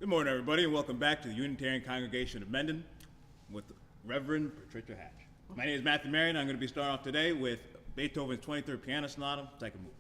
Good morning, everybody, and welcome back to the Unitarian Congregation of Mendon with Reverend Patricia Hatch. My name is Matthew Marion. I'm going to be starting off today with Beethoven's 23rd Piano Sonata, second movement.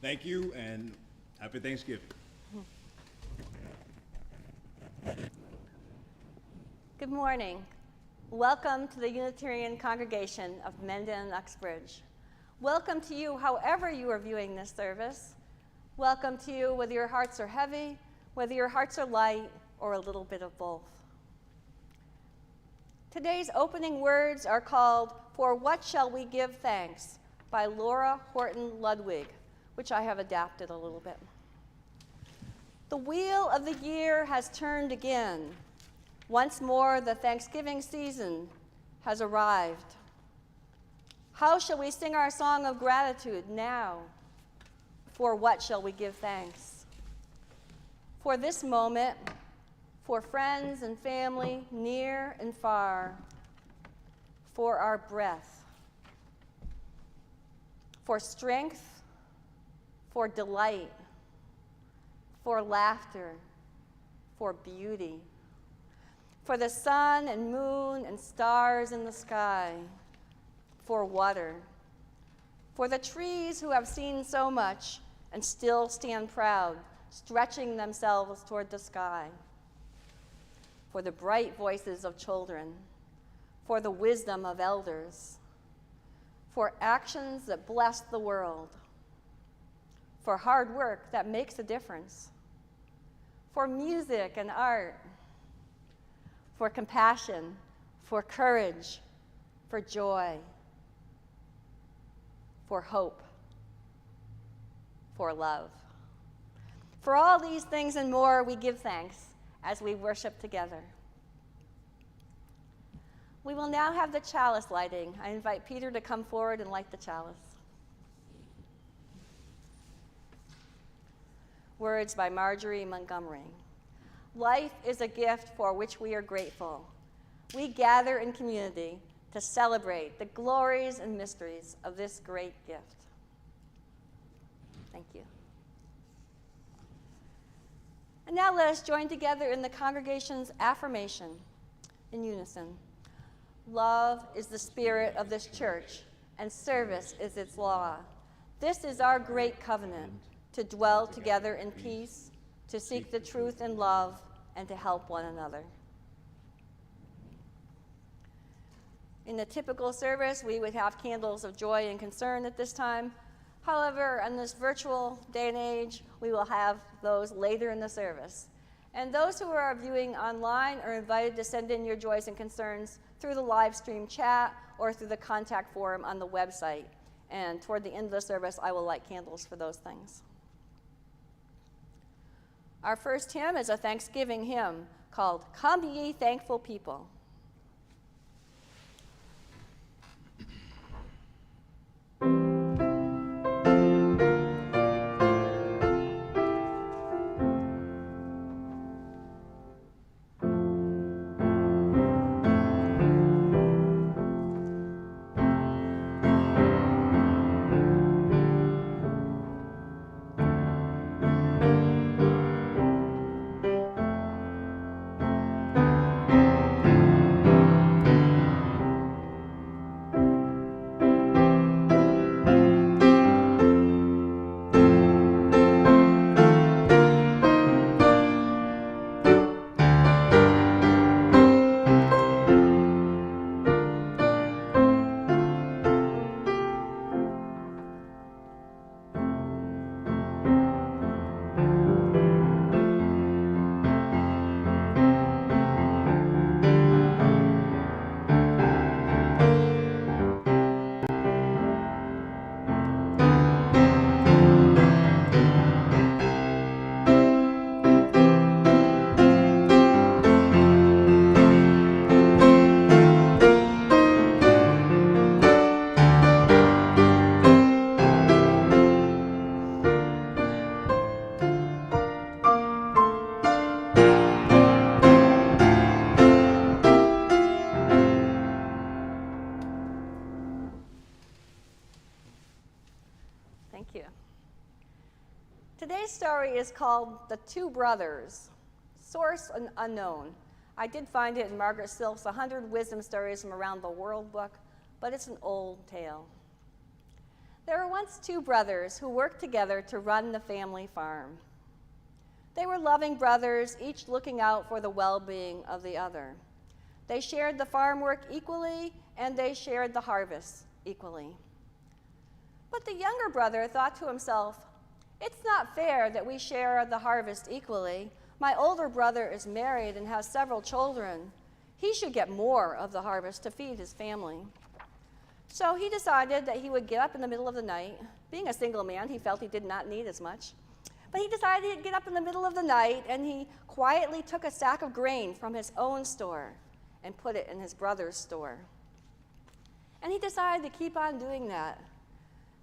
Thank you, and happy Thanksgiving. Good morning. Welcome to the Unitarian Congregation of Mendon and Uxbridge. Welcome to you however you are viewing this service. Welcome to you whether your hearts are heavy, whether your hearts are light, or a little bit of both. Today's opening words are called "For What Shall We Give Thanks" by Laura Horton Ludwig, which I have adapted a little bit. The wheel of the year has turned again. Once more, the Thanksgiving season has arrived. How shall we sing our song of gratitude now? For what shall we give thanks? For this moment, for friends and family near and far, for our breath, for strength, for delight, for laughter, for beauty, for the sun and moon and stars in the sky, for water, for the trees who have seen so much and still stand proud, stretching themselves toward the sky, for the bright voices of children, for the wisdom of elders, for actions that bless the world, for hard work that makes a difference, for music and art, for compassion, for courage, for joy, for hope, for love. For all these things and more, we give thanks as we worship together. We will now have the chalice lighting. I invite Peter to come forward and light the chalice. Words by Marjorie Montgomery. Life is a gift for which we are grateful. We gather in community to celebrate the glories and mysteries of this great gift. Thank you. And now let us join together in the congregation's affirmation in unison. Love is the spirit of this church, and service is its law. This is our great covenant, to dwell together in peace, to seek the truth in love, and to help one another. In the typical service, we would have candles of joy and concern at this time. However, in this virtual day and age, we will have those later in the service. And those who are viewing online are invited to send in your joys and concerns through the live stream chat or through the contact form on the website. And toward the end of the service, I will light candles for those things. Our first hymn is a Thanksgiving hymn called "Come Ye Thankful People." Thank you. Today's story is called The Two Brothers, source unknown. I did find it in Margaret Silk's 100 Wisdom Stories from Around the World book, but it's an old tale. There were once two brothers who worked together to run the family farm. They were loving brothers, each looking out for the well-being of the other. They shared the farm work equally, and they shared the harvest equally. But the younger brother thought to himself, "It's not fair that we share the harvest equally. My older brother is married and has several children. He should get more of the harvest to feed his family." So he decided that he would get up in the middle of the night. Being a single man, he felt he did not need as much. But he decided he'd get up in the middle of the night, and he quietly took a sack of grain from his own store and put it in his brother's store. And he decided to keep on doing that.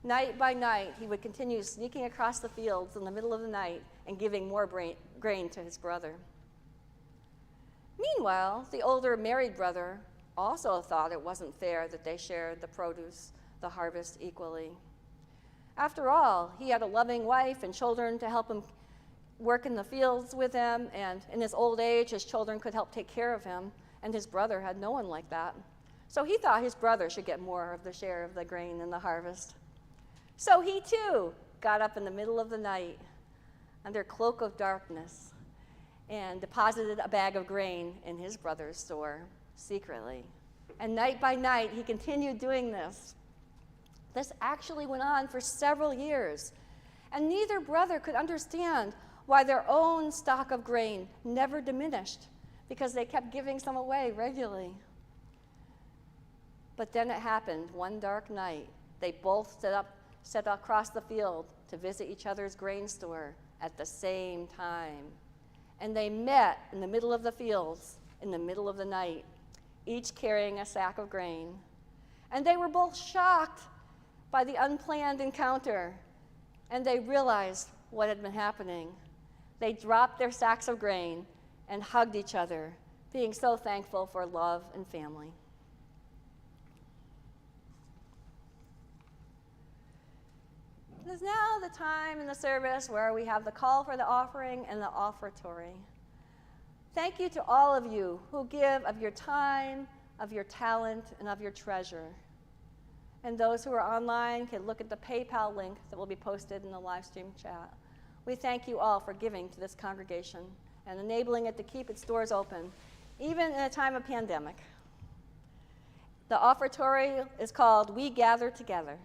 Night by night, he would continue sneaking across the fields in the middle of the night and giving more grain to his brother. Meanwhile, the older married brother also thought it wasn't fair that they shared the produce, the harvest equally. After all, he had a loving wife and children to help him work in the fields with him, and in his old age, his children could help take care of him, and his brother had no one like that. So he thought his brother should get more of the share of the grain in the harvest. So he too got up in the middle of the night under cloak of darkness and deposited a bag of grain in his brother's store secretly. And night by night, he continued doing this. This actually went on for several years, and neither brother could understand why their own stock of grain never diminished, because they kept giving some away regularly. But then it happened one dark night. They both set across the field to visit each other's grain store at the same time. And they met in the middle of the fields in the middle of the night, each carrying a sack of grain. And they were both shocked by the unplanned encounter, and they realized what had been happening. They dropped their sacks of grain and hugged each other, being so thankful for love and family. It is now the time in the service where we have the call for the offering and the offertory. Thank you to all of you who give of your time, of your talent, and of your treasure. And those who are online can look at the PayPal link that will be posted in the live stream chat. We thank you all for giving to this congregation and enabling it to keep its doors open, even in a time of pandemic. The offertory is called We Gather Together.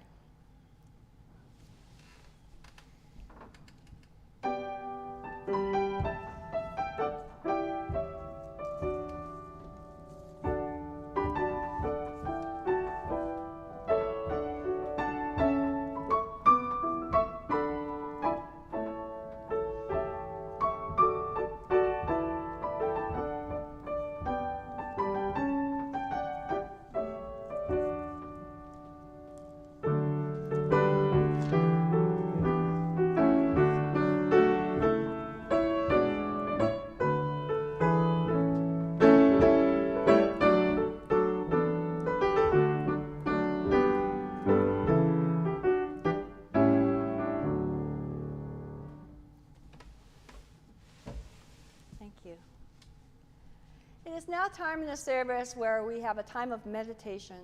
It is now time in the service where we have a time of meditation.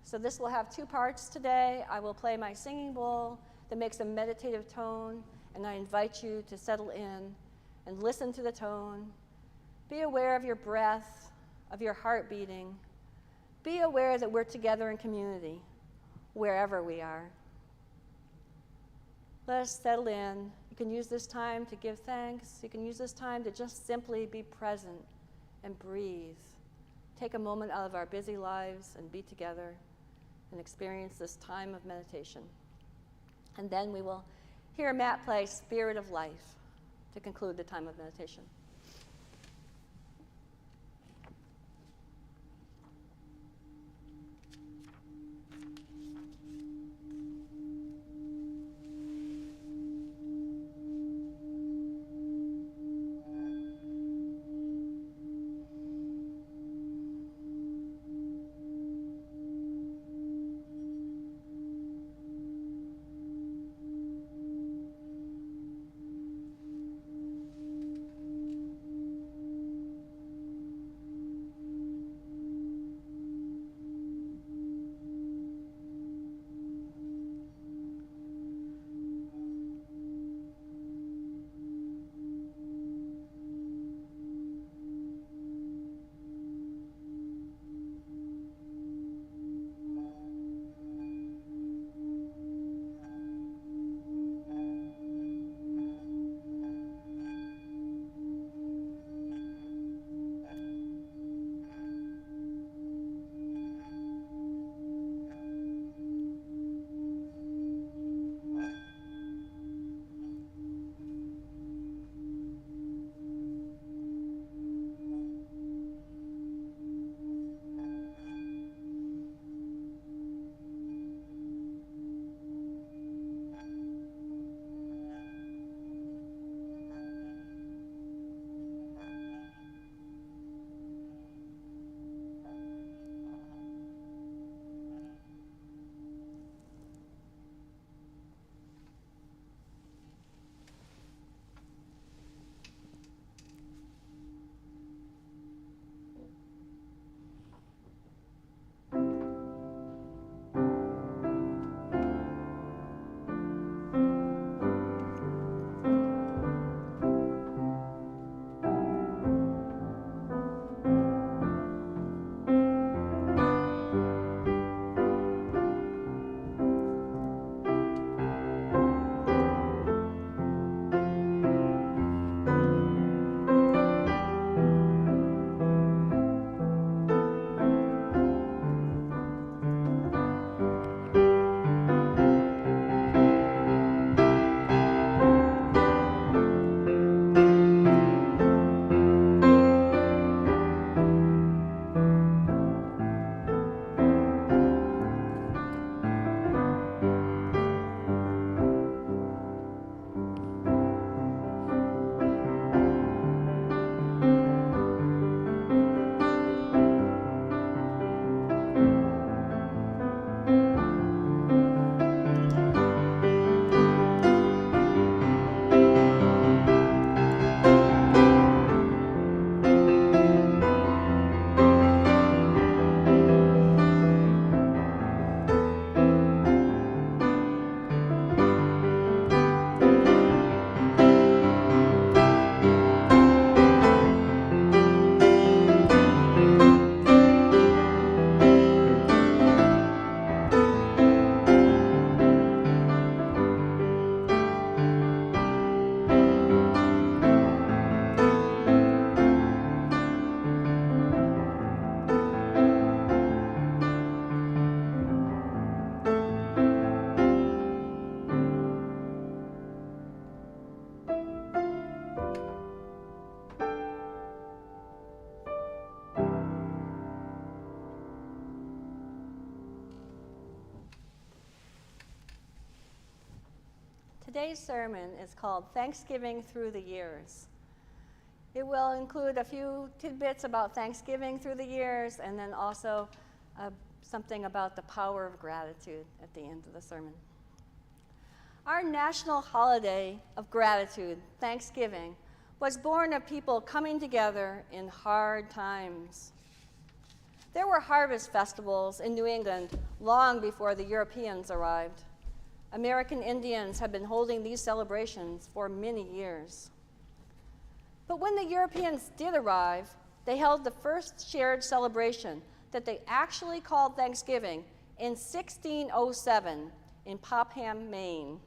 So this will have two parts today. I will play my singing bowl that makes a meditative tone, and I invite you to settle in and listen to the tone. Be aware of your breath, of your heart beating. Be aware that we're together in community, wherever we are. Let us settle in. You can use this time to give thanks. You can use this time to just simply be present and breathe. Take a moment out of our busy lives and be together and experience this time of meditation. And then we will hear Matt play Spirit of Life to conclude the time of meditation. Today's sermon is called Thanksgiving Through the Years. It will include a few tidbits about Thanksgiving through the years and then also something about the power of gratitude at the end of the sermon. Our national holiday of gratitude, Thanksgiving, was born of people coming together in hard times. There were harvest festivals in New England long before the Europeans arrived. American Indians have been holding these celebrations for many years. But when the Europeans did arrive, they held the first shared celebration that they actually called Thanksgiving in 1607 in Popham, Maine.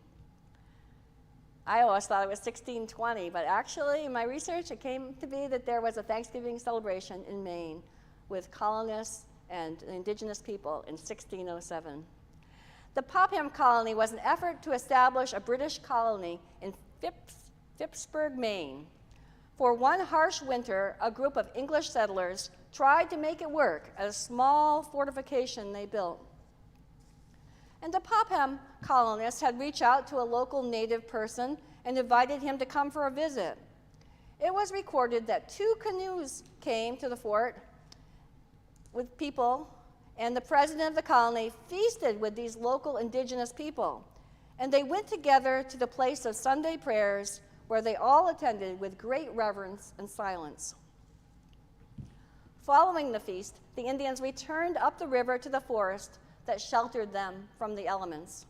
I always thought it was 1620, but actually in my research it came to be that there was a Thanksgiving celebration in Maine with colonists and indigenous people in 1607. The Popham colony was an effort to establish a British colony in Phippsburg, Maine. For one harsh winter, a group of English settlers tried to make it work at a small fortification they built. And the Popham colonists had reached out to a local native person and invited him to come for a visit. It was recorded that 2 canoes came to the fort with people, and the president of the colony feasted with these local indigenous people. And they went together to the place of Sunday prayers, where they all attended with great reverence and silence. Following the feast, the Indians returned up the river to the forest that sheltered them from the elements.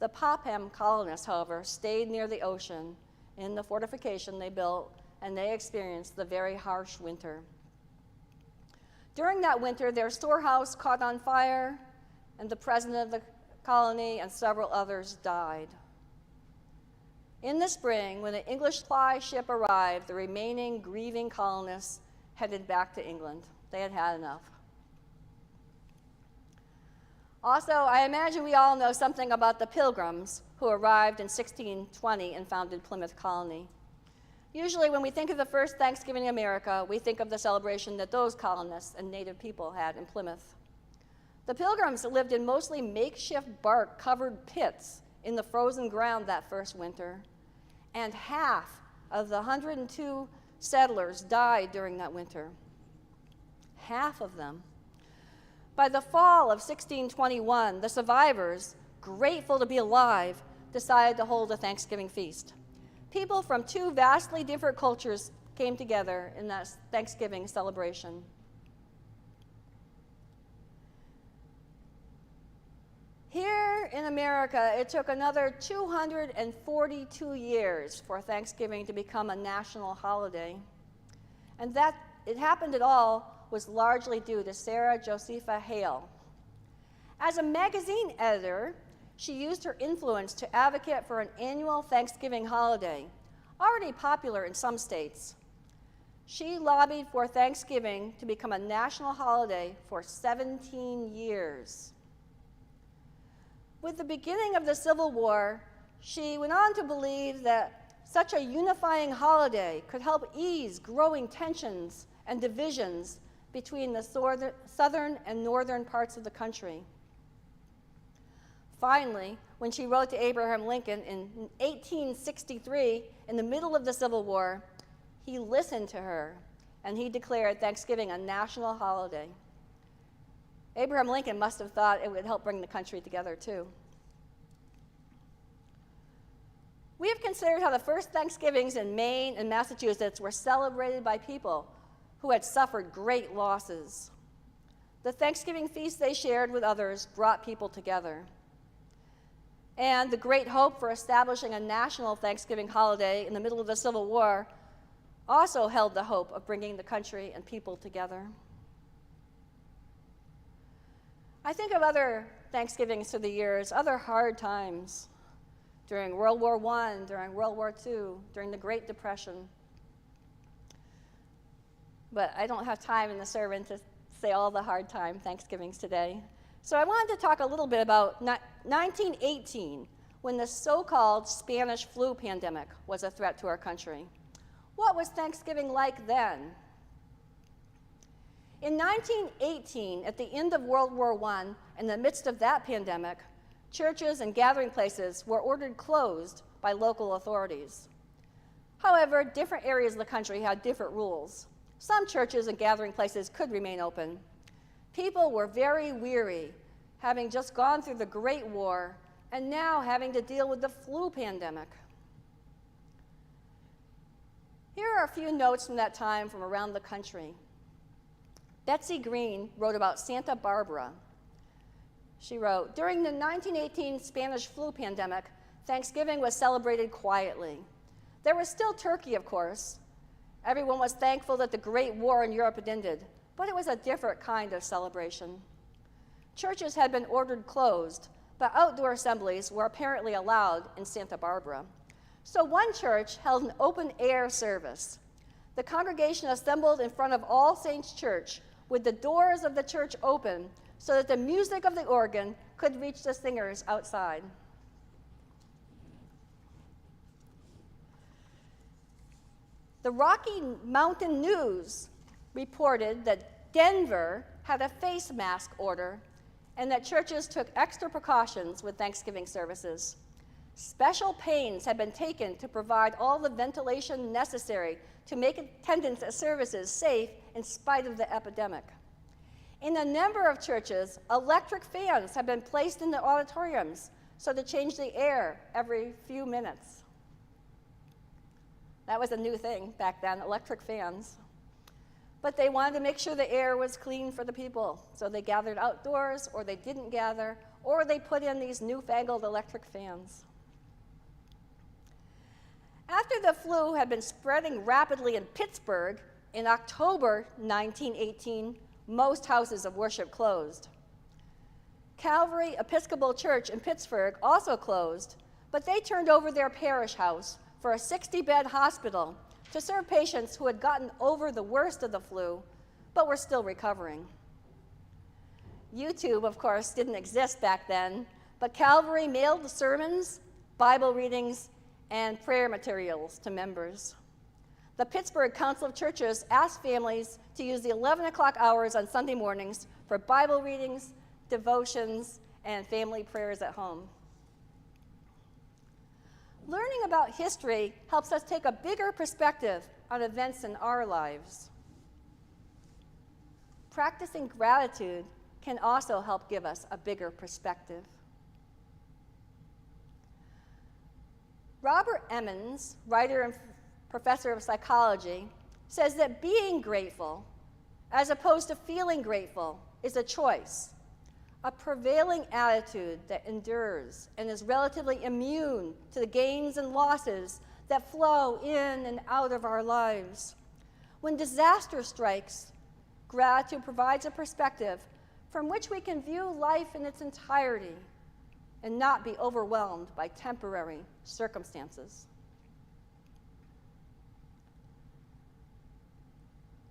The Popham colonists, however, stayed near the ocean in the fortification they built, and they experienced the very harsh winter. During that winter, their storehouse caught on fire, and the president of the colony and several others died. In the spring, when the English supply ship arrived, the remaining grieving colonists headed back to England. They had had enough. Also, I imagine we all know something about the Pilgrims who arrived in 1620 and founded Plymouth Colony. Usually when we think of the first Thanksgiving in America, we think of the celebration that those colonists and native people had in Plymouth. The Pilgrims lived in mostly makeshift bark-covered pits in the frozen ground that first winter, and half of the 102 settlers died during that winter. Half of them. By the fall of 1621, the survivors, grateful to be alive, decided to hold a Thanksgiving feast. People from 2 vastly different cultures came together in that Thanksgiving celebration. Here in America, it took another 242 years for Thanksgiving to become a national holiday. And that it happened at all was largely due to Sarah Josepha Hale. As a magazine editor, she used her influence to advocate for an annual Thanksgiving holiday, already popular in some states. She lobbied for Thanksgiving to become a national holiday for 17 years. With the beginning of the Civil War, she went on to believe that such a unifying holiday could help ease growing tensions and divisions between the southern and northern parts of the country. Finally, when she wrote to Abraham Lincoln in 1863, in the middle of the Civil War, he listened to her, and he declared Thanksgiving a national holiday. Abraham Lincoln must have thought it would help bring the country together, too. We have considered how the first Thanksgivings in Maine and Massachusetts were celebrated by people who had suffered great losses. The Thanksgiving feast they shared with others brought people together. And the great hope for establishing a national Thanksgiving holiday in the middle of the Civil War also held the hope of bringing the country and people together. I think of other Thanksgivings through the years, other hard times, during World War I, during World War II, during the Great Depression. But I don't have time in the sermon to say all the hard time Thanksgivings today. So I wanted to talk a little bit about 1918, when the so-called Spanish flu pandemic was a threat to our country. What was Thanksgiving like then? In 1918, at the end of World War I, in the midst of that pandemic, Churches and gathering places were ordered closed by local authorities. However, different areas of the country had different rules. Some churches and gathering places could remain open. People were very weary, having just gone through the Great War and now having to deal with the flu pandemic. Here are a few notes from that time from around the country. Betsy Green wrote about Santa Barbara. She wrote, "During the 1918 Spanish flu pandemic, Thanksgiving was celebrated quietly. There was still turkey, of course. Everyone was thankful that the Great War in Europe had ended, but it was a different kind of celebration. Churches had been ordered closed, but outdoor assemblies were apparently allowed in Santa Barbara. So one church held an open-air service. The congregation assembled in front of All Saints Church with the doors of the church open so that the music of the organ could reach the singers outside." The Rocky Mountain News reported that Denver had a face mask order and that churches took extra precautions with Thanksgiving services. Special pains had been taken to provide all the ventilation necessary to make attendance at services safe in spite of the epidemic. In a number of churches, electric fans have been placed in the auditoriums so to change the air every few minutes. That was a new thing back then, electric fans. But they wanted to make sure the air was clean for the people, so they gathered outdoors, or they didn't gather, or they put in these newfangled electric fans. After the flu had been spreading rapidly in Pittsburgh, in October 1918, most houses of worship closed. Calvary Episcopal Church in Pittsburgh also closed, but they turned over their parish house for a 60-bed hospital to serve patients who had gotten over the worst of the flu, but were still recovering. YouTube, of course, didn't exist back then, but Calvary mailed the sermons, Bible readings, and prayer materials to members. The Pittsburgh Council of Churches asked families to use the 11 o'clock hours on Sunday mornings for Bible readings, devotions, and family prayers at home. Learning about history helps us take a bigger perspective on events in our lives. Practicing gratitude can also help give us a bigger perspective. Robert Emmons, writer and professor of psychology, says that being grateful, as opposed to feeling grateful, is a choice, a prevailing attitude that endures and is relatively immune to the gains and losses that flow in and out of our lives. When disaster strikes, gratitude provides a perspective from which we can view life in its entirety and not be overwhelmed by temporary circumstances.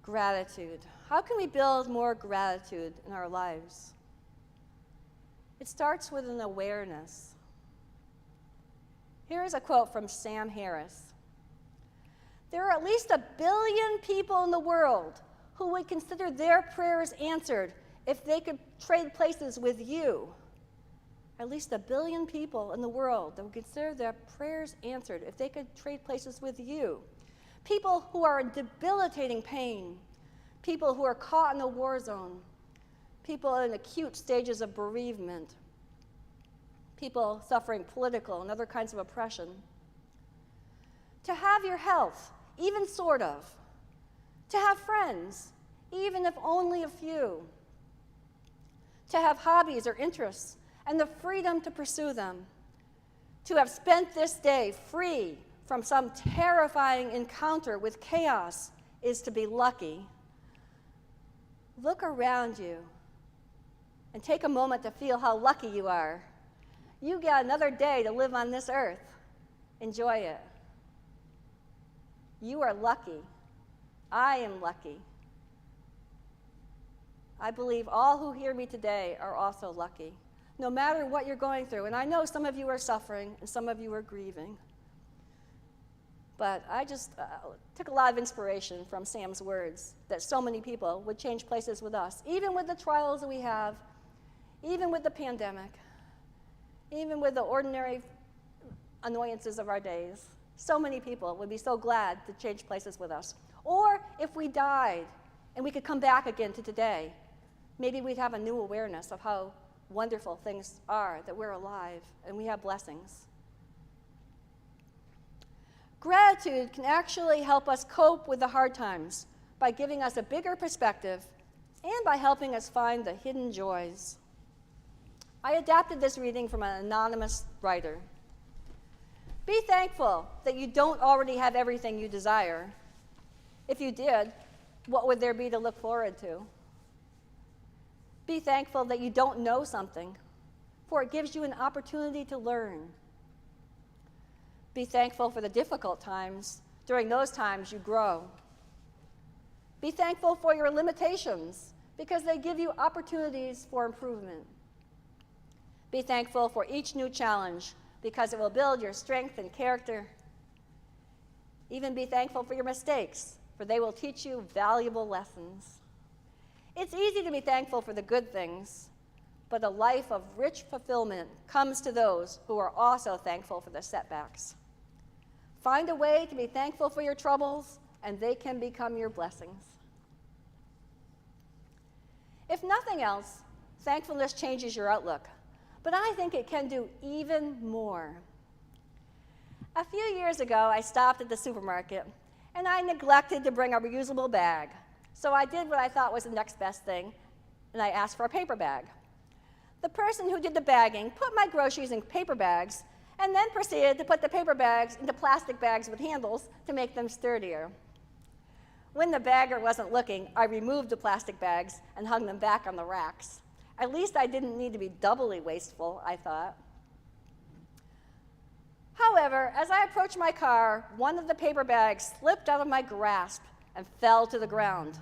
Gratitude. How can we build more gratitude in our lives? It starts with an awareness. Here is a quote from Sam Harris. "There are at least 1 billion people in the world who would consider their prayers answered if they could trade places with you." At least 1 billion people in the world that would consider their prayers answered if they could trade places with you. People who are in debilitating pain, people who are caught in a war zone, people in acute stages of bereavement, people suffering political and other kinds of oppression. To have your health, even sort of. To have friends, even if only a few. To have hobbies or interests and the freedom to pursue them. To have spent this day free from some terrifying encounter with chaos is to be lucky. Look around you and take a moment to feel how lucky you are. You got another day to live on this earth. Enjoy it. You are lucky. I am lucky. I believe all who hear me today are also lucky, no matter what you're going through. And I know some of you are suffering and some of you are grieving. But I just took a lot of inspiration from Sam's words that so many people would change places with us, even with the trials that we have, even with the pandemic, even with the ordinary annoyances of our days. So many people would be so glad to change places with us. Or if we died and we could come back again to today, maybe we'd have a new awareness of how wonderful things are, that we're alive and we have blessings. Gratitude can actually help us cope with the hard times by giving us a bigger perspective and by helping us find the hidden joys. I adapted this reading from an anonymous writer. Be thankful that you don't already have everything you desire. If you did, what would there be to look forward to? Be thankful that you don't know something, for it gives you an opportunity to learn. Be thankful for the difficult times. During those times, you grow. Be thankful for your limitations, because they give you opportunities for improvement. Be thankful for each new challenge, because it will build your strength and character. Even be thankful for your mistakes, for they will teach you valuable lessons. It's easy to be thankful for the good things, but a life of rich fulfillment comes to those who are also thankful for the setbacks. Find a way to be thankful for your troubles, and they can become your blessings. If nothing else, thankfulness changes your outlook, but I think it can do even more. A few years ago, I stopped at the supermarket, and I neglected to bring a reusable bag. So I did what I thought was the next best thing, and I asked for a paper bag. The person who did the bagging put my groceries in paper bags and then proceeded to put the paper bags into plastic bags with handles to make them sturdier. When the bagger wasn't looking, I removed the plastic bags and hung them back on the racks. At least I didn't need to be doubly wasteful, I thought. However, as I approached my car, one of the paper bags slipped out of my grasp and fell to the ground.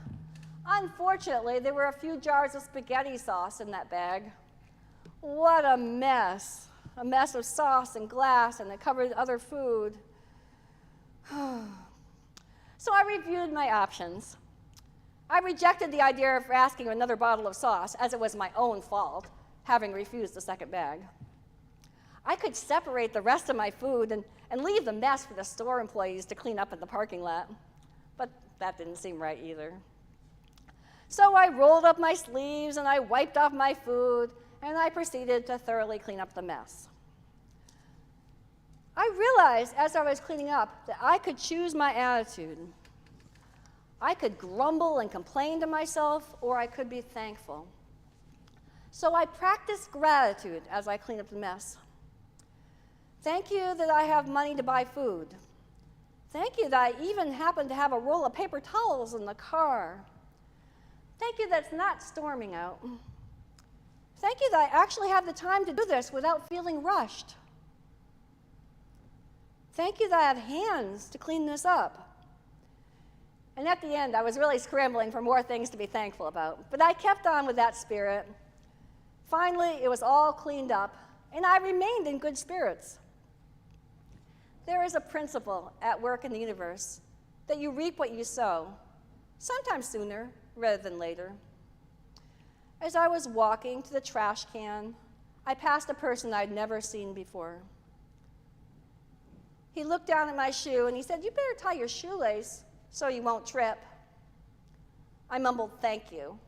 Unfortunately, there were a few jars of spaghetti sauce in that bag. What a mess of sauce and glass, and it covered other food. So I reviewed my options. I rejected the idea of asking for another bottle of sauce, as it was my own fault, having refused the second bag. I could separate the rest of my food and leave the mess for the store employees to clean up in the parking lot. But that didn't seem right either. So I rolled up my sleeves and I wiped off my food and I proceeded to thoroughly clean up the mess. I realized as I was cleaning up that I could choose my attitude. I could grumble and complain to myself, or I could be thankful. So I practiced gratitude as I cleaned up the mess. Thank you that I have money to buy food. Thank you that I even happen to have a roll of paper towels in the car. Thank you that it's not storming out. Thank you that I actually have the time to do this without feeling rushed. Thank you that I have hands to clean this up. And at the end, I was really scrambling for more things to be thankful about. But I kept on with that spirit. Finally, it was all cleaned up, and I remained in good spirits. There is a principle at work in the universe that you reap what you sow, sometimes sooner rather than later. As I was walking to the trash can, I passed a person I'd never seen before. He looked down at my shoe and he said, "You better tie your shoelace so you won't trip." I mumbled, "Thank you."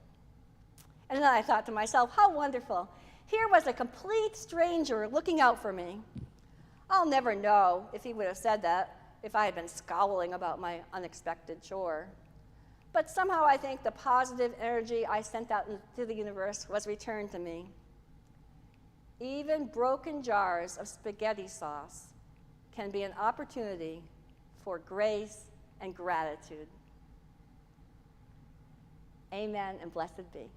And then I thought to myself, how wonderful. Here was a complete stranger looking out for me. I'll never know if he would have said that if I had been scowling about my unexpected chore. But somehow I think the positive energy I sent out into the universe was returned to me. Even broken jars of spaghetti sauce can be an opportunity for grace and gratitude. Amen and blessed be.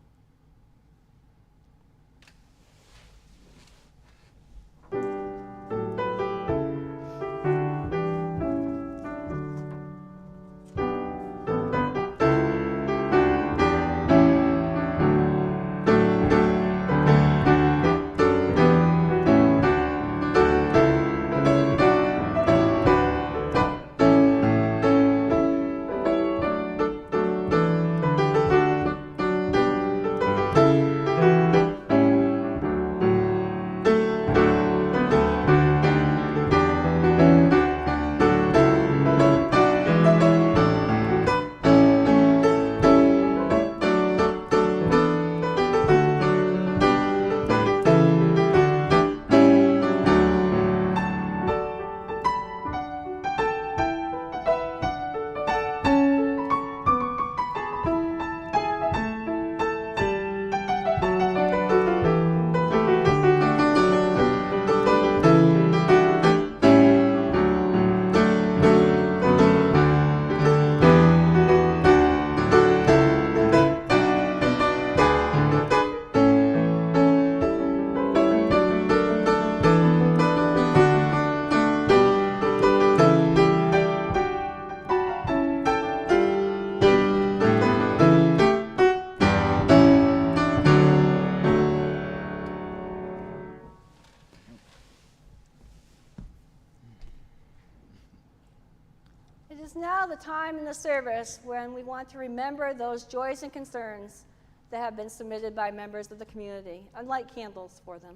is now the time in the service when we want to remember those joys and concerns that have been submitted by members of the community and light candles for them.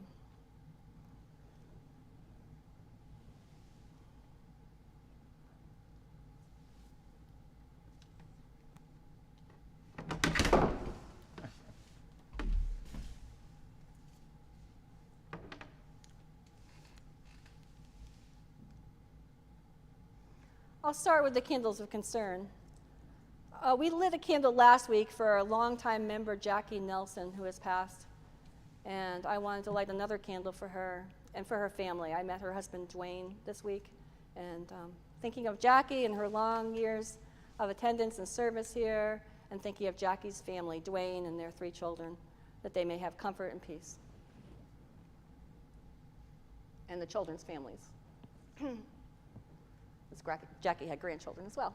I'll start with the candles of concern. We lit a candle last week for a longtime member, Jackie Nelson, who has passed. And I wanted to light another candle for her and for her family. I met her husband, Dwayne, this week. And thinking of Jackie and her long years of attendance and service here, and thinking of Jackie's family, Dwayne and their 3 children, that they may have comfort and peace. And the children's families. Jackie had grandchildren as well.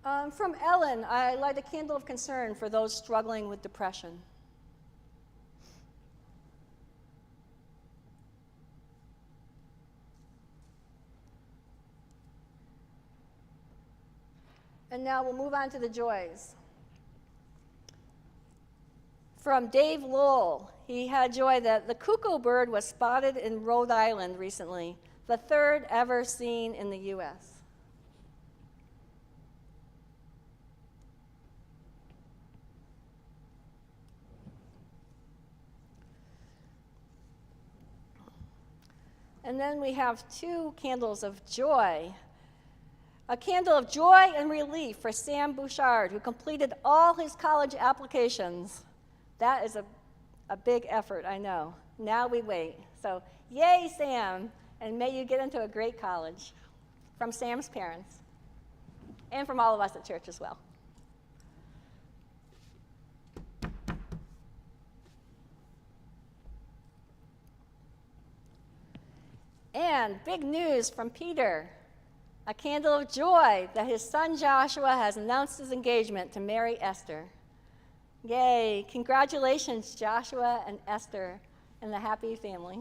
From Ellen, I light a candle of concern for those struggling with depression. And now we'll move on to the joys. From Dave Lowell, he had joy that the cuckoo bird was spotted in Rhode Island recently, the 3rd ever seen in the U.S. And then we have 2 candles of joy. A candle of joy and relief for Sam Bouchard, who completed all his college applications. That is a big effort, I know. Now we wait. So, yay, Sam, and may you get into a great college. From Sam's parents, and from all of us at church as well. And big news from Peter, a candle of joy that his son Joshua has announced his engagement to marry Esther. Yay, congratulations, Joshua and Esther and the happy family.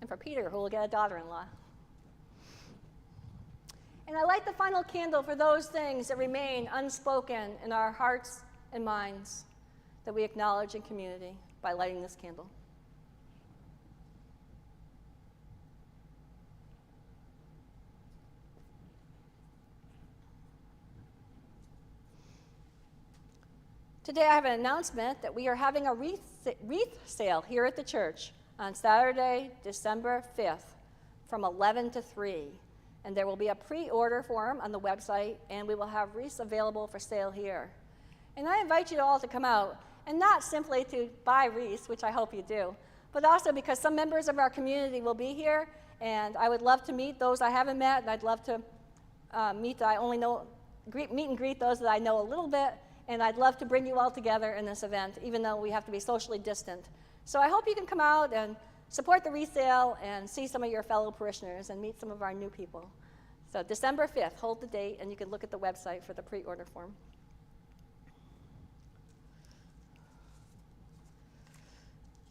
And for Peter, who will get a daughter-in-law. And I light the final candle for those things that remain unspoken in our hearts and minds that we acknowledge in community by lighting this candle. Today I have an announcement that we are having a wreath sale here at the church on Saturday, December 5th from 11 to 3. And there will be a pre-order form on the website, and we will have wreaths available for sale here. And I invite you all to come out, and not simply to buy wreaths, which I hope you do, but also because some members of our community will be here, and I would love to meet those I haven't met, and I'd love to meet and greet those that I know a little bit, and I'd love to bring you all together in this event, even though we have to be socially distant. So I hope you can come out and support the resale and see some of your fellow parishioners and meet some of our new people. So December 5th, hold the date, and you can look at the website for the pre-order form.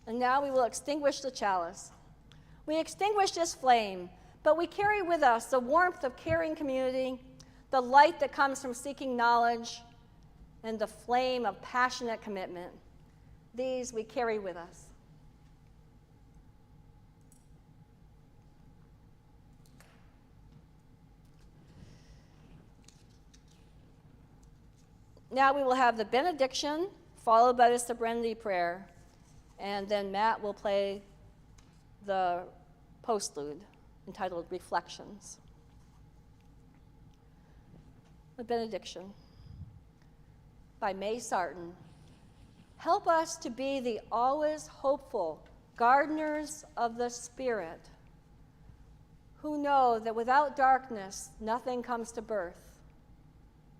And now we will extinguish the chalice. We extinguish this flame, but we carry with us the warmth of caring community, the light that comes from seeking knowledge, and the flame of passionate commitment. These we carry with us. Now we will have the benediction, followed by the serenity prayer, and then Matt will play the postlude entitled Reflections. The benediction by May Sarton. Help us to be the always hopeful gardeners of the Spirit, who know that without darkness nothing comes to birth,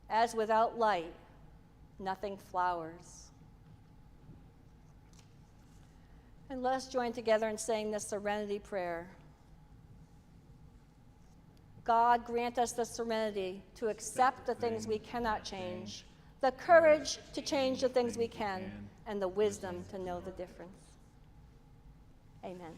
as without light nothing flowers. And let us join together in saying this serenity prayer. God, grant us the serenity to accept the things we cannot change, the courage to change the things we can, and the wisdom to know the difference. Amen.